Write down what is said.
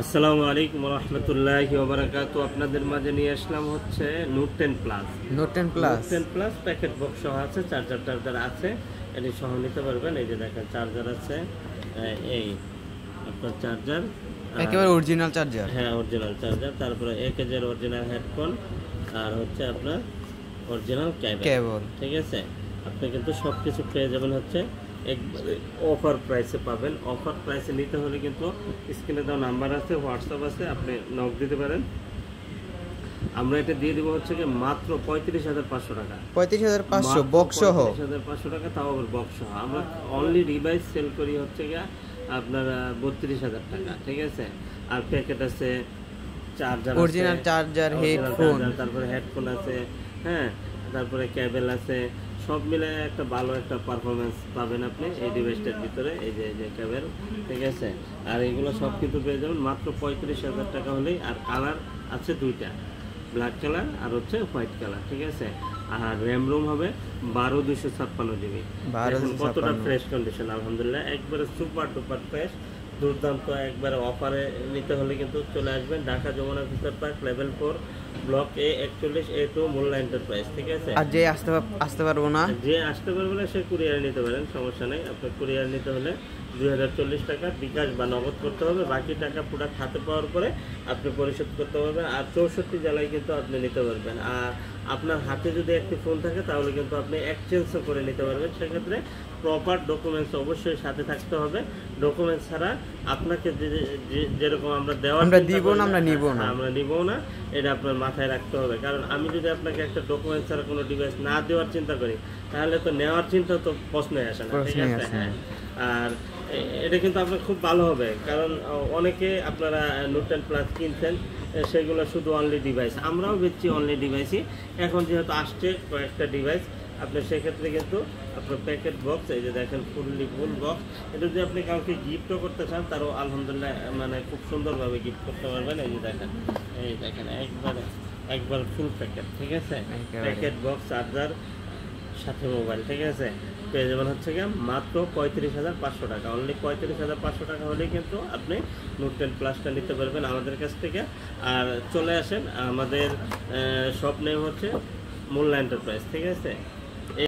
আসসালামু আলাইকুম ওয়া রাহমাতুল্লাহি ওয়া বারাকাতুহু। আপনাদের মাঝে নিয়ে আসলাম হচ্ছে note 10 plus. Note 10 plus packet box সহ আছে, চার্জার আছে, এটি সহ নিতে পারবেন। এই যে দেখেন চার্জার আছে, এই আপনার চার্জার একেবারে অরিজিনাল চার্জার। হ্যাঁ, অরিজিনাল চার্জার। তারপরে 1000 এর অরিজিনাল হেডফোন, আর হচ্ছে আপনার অরিজিনাল কেবল। ঠিক আছে, আপনি কিন্তু সব কিছু পেয়ে যাবেন হচ্ছে একবারে অফার প্রাইসে পাবেন। অফার প্রাইসে নিতে হলে কিন্তু স্ক্রিনে দেওয়া নাম্বার আছে, হোয়াটসঅ্যাপ আছে, আপনি নক দিতে পারেন। আমরা এটা দিয়ে দেবো হচ্ছে কি মাত্র 35,500 টাকা। 35,500 বক্স সহ, 35,500 টাকা, তাও আবার বক্স সহ। আমরা অনলি ডিভাইস সেল করি হচ্ছে গিয়ে আপনার 32,000 টাকা। ঠিক আছে, আর প্যাকেট আছে, চার্জার, অরিজিনাল চার্জার, হেডফোন, তারপরে হেডফোন আছে, হ্যাঁ, তারপরে কেবল আছে, সব মিলে একটা ভালো একটা পারফরমেন্স পাবেন আপনি এই ডিভাইসটার ভিতরে। এই যে কেবল, ঠিক আছে। আর এগুলো সব কিছু পেয়ে যাবেন মাত্র 35,000 টাকা হলেই। আর কালার আছে দুইটা, ব্ল্যাক কালার আর হচ্ছে হোয়াইট কালার। ঠিক আছে, আর র্যাম রোম হবে 12/256 জিবি। কতটা ফ্রেশ কন্ডিশন, আলহামদুলিল্লাহ, একবারে সুপার ডুপার ফ্রেশ, দুর্দান্ত। একবারে অফারে নিতে হলে কিন্তু চলে আসবেন Dhaka Jamuna future park, level 4, block A 41 A2, Molla enterprise. ঠিক আছে, আর যে আসতে পারবো না, যে আসতে পারবে না সে কুরিয়ার নিতে পারেন, সমস্যা নেই। আপনার কুরিয়ার নিতে হলে 2040 টাকা বিকাশ বা নগদ করতে হবে। বাকি টাকা পুরো হাতে পাওয়ার পরে আপনি পরিশোধ করতে পারবেন। আর 64 জেলায় কিন্তু আপনি নিতে পারবেন। আর আপনার হাতে যদি একটি ফোন থাকে তাহলে কিন্তু আপনি এক্সচেঞ্জও করে নিতে পারবেন। সেক্ষেত্রে প্রপার ডকুমেন্টস অবশ্যই সাথে থাকতে হবে। ডকুমেন্টস ছাড়া আপনাকে যেরকম আমরা দিব না, আমরা নিব না, এটা আপনার মাথায় রাখতে হবে। কারণ আমি যদি আপনাকে একটা ডকুমেন্টস ছাড়া কোনো ডিভাইস না দেওয়ার চিন্তা করি, তাহলে তো নেওয়ার চিন্তা তো প্রশ্নই আসে না। ঠিক আছে, হ্যাঁ। আর এটা কিন্তু আপনার খুব ভালো হবে, কারণ অনেকে আপনারা নোট 10 প্লাস কিনছেন, সেগুলো শুধু অনলি ডিভাইস। আমরাও বেচছি অনলি ডিভাইসই। এখন যেহেতু আসছে কয়েকটা ডিভাইস, আপনি সেক্ষেত্রে কিন্তু আপনার প্যাকেট বক্স, এই যে দেখেন ফুল বক্স, এটা যদি আপনি কাউকে গিফটও করতে চান, তারও আলহামদুলিল্লাহ মানে খুব সুন্দরভাবে গিফট করতে পারবেন। এই দেখেন একবার ফুল প্যাকেট। ঠিক আছে, প্যাকেট বক্স, চার্জার, সাথে মোবাইল। ঠিক আছে, পেয়ে যাবেন হচ্ছে গিয়ে মাত্র 35,500 টাকা। অনলি 35,500 টাকা হলেই কিন্তু আপনি নোট 10 প্লাসটা নিতে পারবেন আমাদের কাছ থেকে। আর চলে আসেন, আমাদের শপ নেম হচ্ছে মোল্লা এন্টারপ্রাইজ। ঠিক আছে।